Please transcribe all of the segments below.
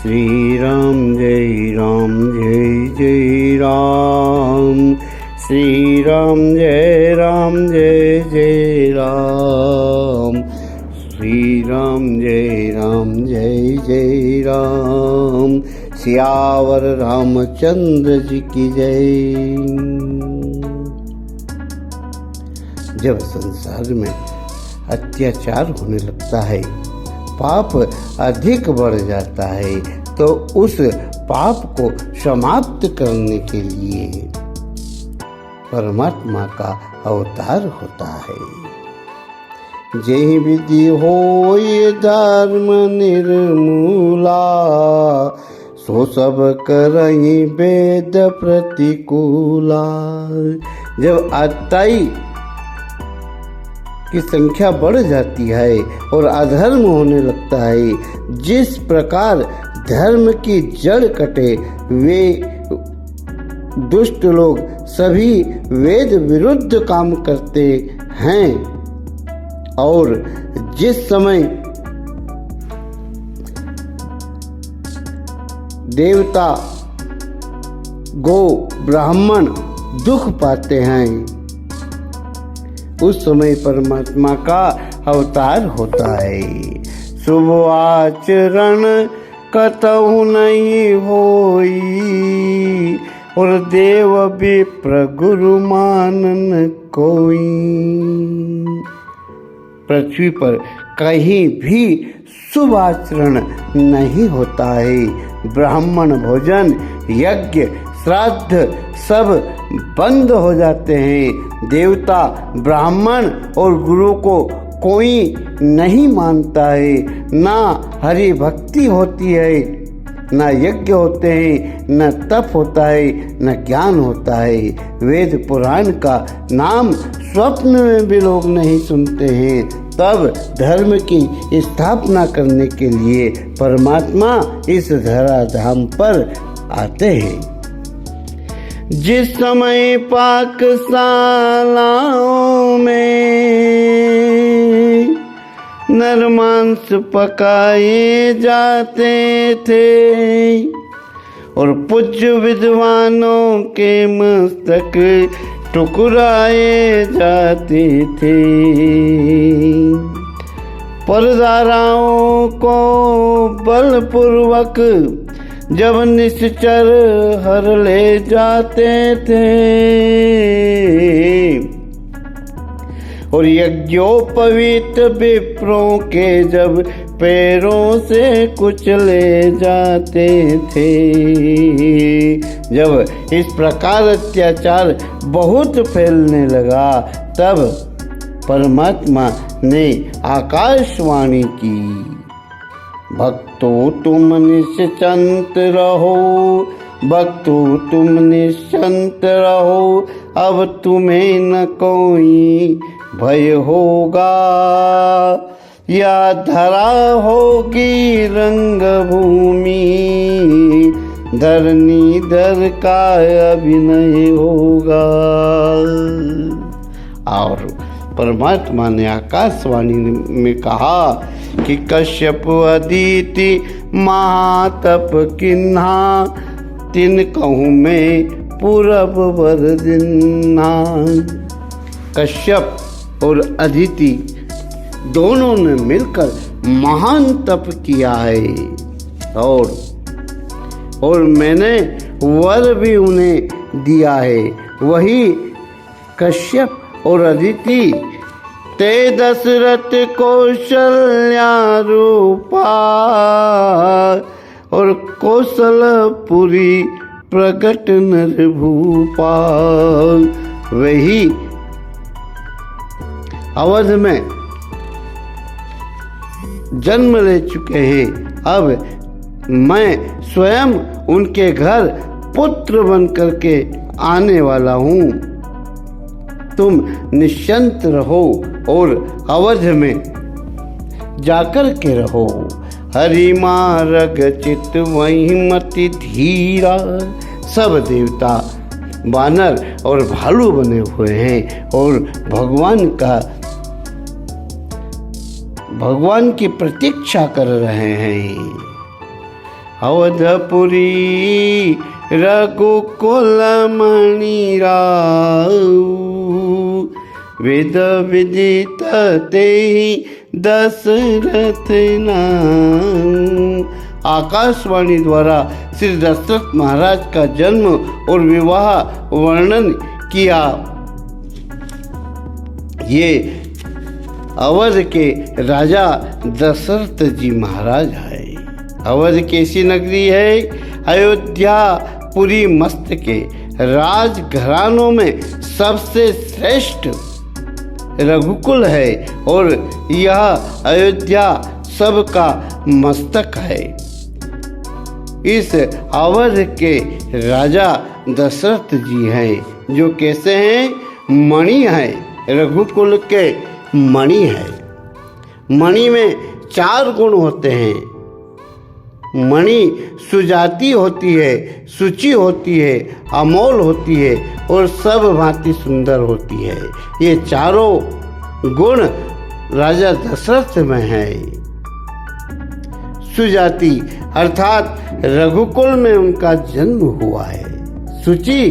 श्री राम जय राम जय जय राम। श्री राम जय जय राम। श्री राम जय जय राम। सियावर रामचंद्र जी की जय। जब संसार में अत्याचार होने लगता है, पाप अधिक बढ़ जाता है, तो उस पाप को समाप्त करने के लिए परमात्मा का अवतार होता है। जय विधि होय धर्म निर्मूला, सो सब करई वेद प्रतिकूला। जब अत्याई की संख्या बढ़ जाती है और अधर्म होने लगता है, जिस प्रकार धर्म की जड़ कटे, वे दुष्ट लोग सभी वेद विरुद्ध काम करते हैं। और जिस समय देवता, गो, ब्राह्मण दुख पाते हैं, उस समय परमात्मा का अवतार होता है। शुभ आचरण कतहु नहीं होई, और देव विप्र गुरु मानन कोई। पृथ्वी पर कहीं भी शुभ आचरण नहीं होता है। ब्राह्मण भोजन, यज्ञ, श्राद्ध सब बंद हो जाते हैं। देवता, ब्राह्मण और गुरु को कोई नहीं मानता है। ना हरि भक्ति होती है, ना यज्ञ होते हैं, न तप होता है, न ज्ञान होता है। वेद पुराण का नाम स्वप्न में भी लोग नहीं सुनते हैं। तब धर्म की स्थापना करने के लिए परमात्मा इस धराधाम पर आते हैं। जिस समय पाकशालाओं में नर मांस पकाए जाते थे, और पूज्य विद्वानों के मस्तक टुकराए जाते थे। परदाराओं को बलपूर्वक जब निश्चर हर ले जाते थे, और यज्ञोपवीत विप्रों के जब पैरों से कुचले जाते थे। जब इस प्रकार अत्याचार बहुत फैलने लगा, तब परमात्मा ने आकाशवाणी की, भक्तों तुम निश्चिंत रहो, भक्तों तुम निश्चिंत रहो, अब तुम्हें न कोई भय होगा। या धरा होगी रंग भूमि, धरनीधर का अभिनय होगा। और परमात्मा ने आकाशवाणी में कहा कि कश्यप अदिति महातप किन्हा, तिन कहूँ मैं पूरब वर दिन्हा। कश्यप और अदिति दोनों ने मिलकर महान तप किया है, और मैंने वर भी उन्हें दिया है। वही कश्यप और अदिति ते दशरथ कौशल्या रूपा, और कौशलपुरी प्रगट नर भूपा। वही अवध में जन्म ले चुके हैं। अब मैं स्वयं उनके घर पुत्र बन करके आने वाला हूँ। तुम निश्चिंत रहो और अवध में जाकर के रहो। हरि मार्ग चित वही मति धीरा। सब देवता वानर और भालू बने हुए हैं और भगवान की प्रतीक्षा कर रहे हैं। अवधपुरी रघुकुल मणि राऊ, वेद विदित तेहि दशरथ नाम। आकाशवाणी द्वारा श्री दशरथ महाराज का जन्म और विवाह वर्णन किया। ये अवध के राजा दशरथ जी महाराज है। अवध कैसी नगरी है? अयोध्या पुरी मस्त के राजघरानों में सबसे श्रेष्ठ रघुकुल है और यह अयोध्या सबका मस्तक है। इस अवध के राजा दशरथ जी हैं जो कैसे हैं? मणि है, रघुकुल के मणि है। मणि में 4 गुण होते हैं। मणि सुजाति होती है, शुचि होती है, अमोल होती है और सब भांति सुंदर होती है। ये चारों गुण राजा दशरथ में है। सुजाति अर्थात रघुकुल में उनका जन्म हुआ है। शुचि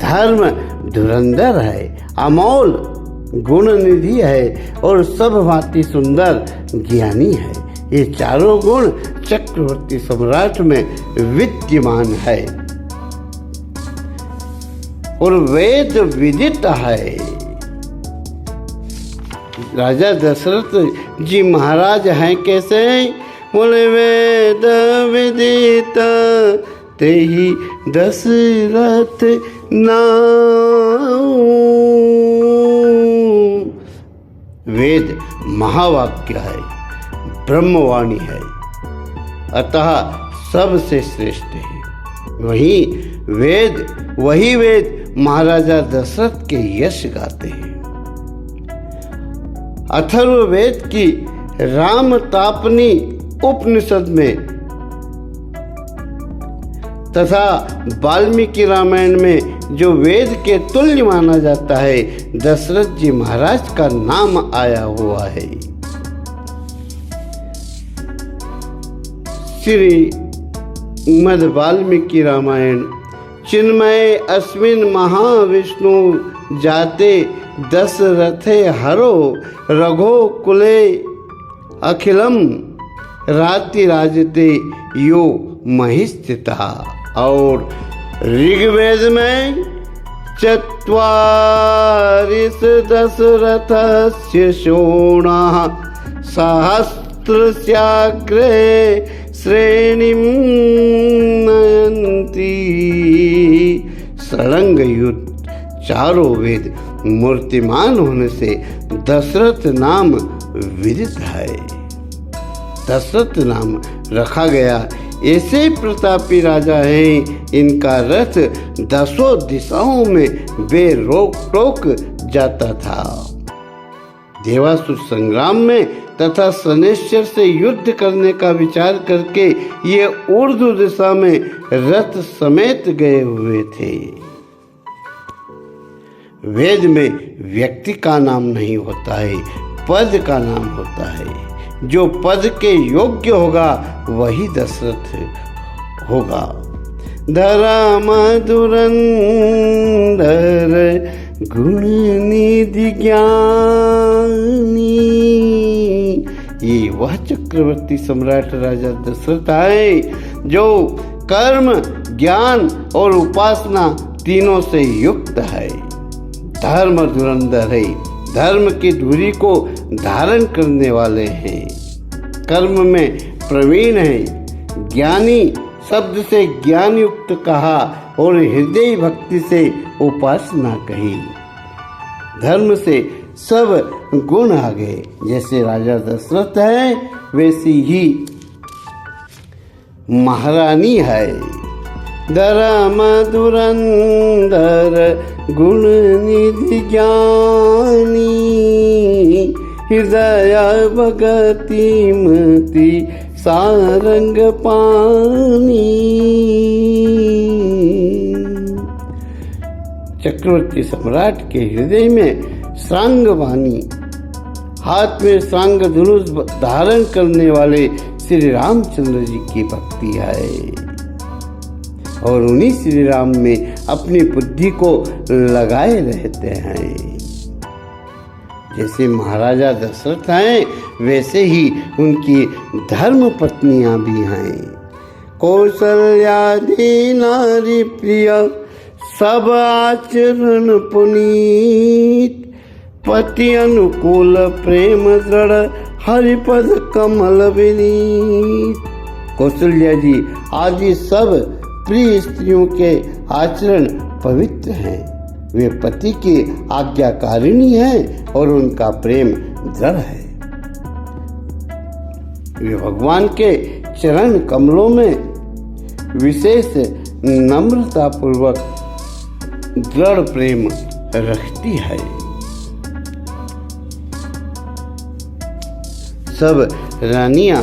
धर्म धुरंधर है, अमोल गुण निधि है और सब भांति सुंदर ज्ञानी है। ये चारों गुण चक्रवर्ती सम्राट में विद्यमान है और वेद विदित है। राजा दशरथ जी महाराज हैं कैसे? बोले वेद विदित तेहि दशरथ नाम। वेद महावाक्य है, ब्रह्मवाणी है, अतः सबसे श्रेष्ठ है। वही वेद महाराजा दशरथ के यश गाते हैं। अथर्ववेद की रामतापनी उपनिषद में तथा वाल्मीकि रामायण में जो वेद के तुल्य माना जाता है, दशरथ जी महाराज का नाम आया हुआ है। श्रीमद् वाल्मीकि रामायण। चिन्मय अस्मिन् महाविष्णु जाते दशरथे हरो रघो कुले अखिलम राति राजते यो महिस्थिता। और ऋग्वेद में 44 दशरथस्य शोणाः सहस्रस्याग्रे श्रेणीं नयन्ति। षडंग युद्ध चारों वेद मूर्तिमान होने से दशरथ नाम विदित है। दशरथ नाम रखा गया। ऐसे प्रतापी राजा हैं, इनका रथ 10 दिशाओं में बेरोक टोक जाता था। देवासुर संग्राम में तथा शनैश्चर से युद्ध करने का विचार करके ये ऊर्ध्व दिशा में रथ समेत गए हुए थे। वेद में व्यक्ति का नाम नहीं होता है, पद का नाम होता है। जो पद के योग्य होगा वही दशरथ होगा। धरा मधुरंदर गुण निधि ज्ञानी। ये वह चक्रवर्ती सम्राट राजा दशरथ है जो कर्म, ज्ञान और उपासना तीनों से युक्त है। धर्म धुरंधर है, धर्म की धुरी को धारण करने वाले हैं। कर्म में प्रवीण है, ज्ञानी शब्द से ज्ञान युक्त कहा और हृदय भक्ति से उपासना कही। धर्म से सब गुण आ गए। जैसे राजा दशरथ है वैसी ही महारानी है। धर्म धुरंधर गुण निधि ज्ञानी। हृदय भगति मति सारंग पानी। चक्रवर्ती सम्राट के हृदय में सांग वाणी, हाथ में सांग धनुष धारण करने वाले श्री रामचंद्र जी की भक्ति है और उन्हीं श्री राम में अपनी बुद्धि को लगाए रहते हैं। जैसे महाराजा दशरथ हैं वैसे ही उनकी धर्म पत्नियां भी हैं। कौशल्यादि नारी प्रिय सब आचरण पुनीत, पति अनुकूल प्रेम दृढ़ हरिपद कमल विनीत। कौशल्या जी आदि सब प्रिय स्त्रियों के आचरण पवित्र हैं। वे पति की आज्ञाकारिणी हैं और उनका प्रेम दृढ़ है। वे भगवान के चरण कमलों में विशेष नम्रता पूर्वक दृढ़ प्रेम रखती है। सब रानियां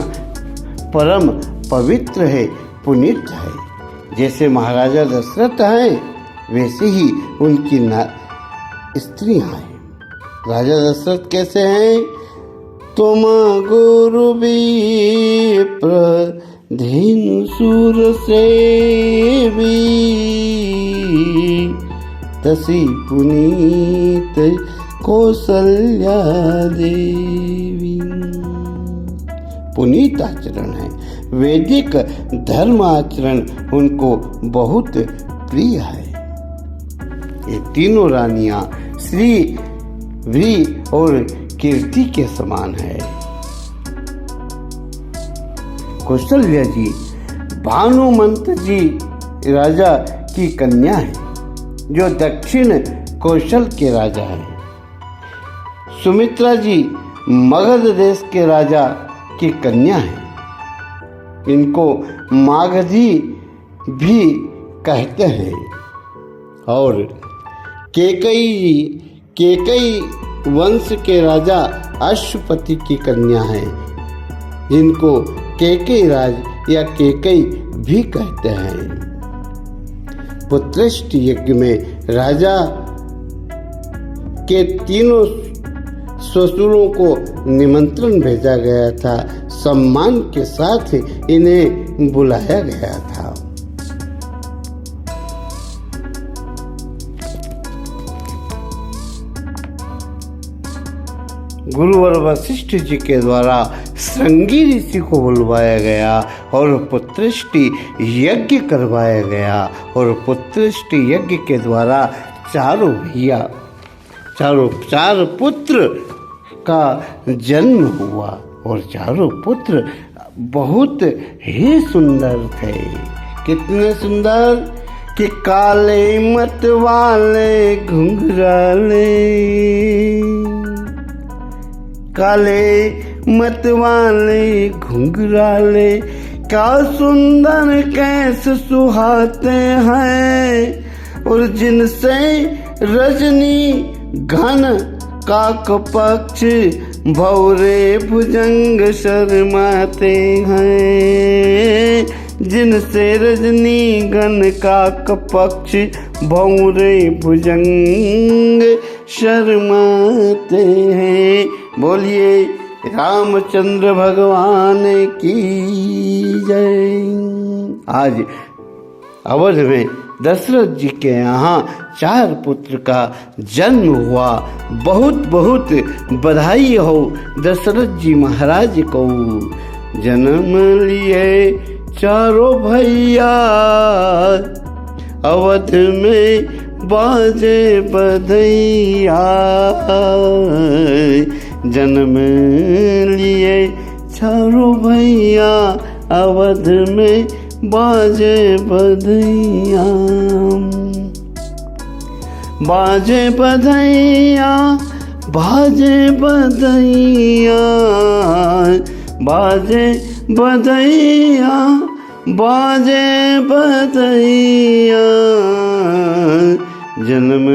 परम पवित्र है, पुनीत है। जैसे महाराजा दशरथ हैं वैसे ही उनकी स्त्रियां हैं। राजा दशरथ कैसे हैं? तुम गुरु विप्र धेनु सुर सेवी, तसी पुनीत कौशल्या देवी। पुनीत आचरण है। वैदिक धर्म आचरण उनको बहुत प्रिय है। ये तीनों रानियां श्री वी और कीर्ति के समान है। कौशल्या जी भानुमंत जी राजा की कन्या है, जो दक्षिण कौशल के राजा है। सुमित्रा जी मगध देश के राजा की कन्या है। इनको मागधी भी कहते हैं। और केकई वंश के राजा अश्वपति की कन्या है, जिनको केकई राज या केकई भी कहते हैं। पुत्रष्टि यज्ञ में राजा के तीनों ससुरों को निमंत्रण भेजा गया था। सम्मान के साथ इन्हें बुलाया गया था। गुरुवर वशिष्ठ जी के द्वारा श्रृंगी ऋषि को बुलवाया गया और पुत्रष्टि यज्ञ करवाया गया। और पुत्रष्टि यज्ञ के द्वारा चार पुत्र का जन्म हुआ और चारों पुत्र बहुत ही सुंदर थे। कितने सुंदर कि काले मत वाले घुंघराले, काले मत वाले घुंघराले, क्या सुंदर कैसे सुहाते हैं। और जिनसे रजनी घन काक पक्ष भौरे भुजंग शर्माते हैं। जिनसे रजनी गण काक पक्ष भौरे भुजंग शर्माते हैं। बोलिए रामचंद्र भगवान की जय। आज अवध में दशरथ जी के यहाँ 4 पुत्र का जन्म हुआ। बहुत बहुत बधाई हो दशरथ जी महाराज को। जन्म लिए चारों भैया, अवध में बाजे बधैया। जन्म लिए चारों भैया, अवध में बाजे बधैया। बाजे बधैया, बाजे बधैया, बाजे बधैया, बाजे बधैया। जन्म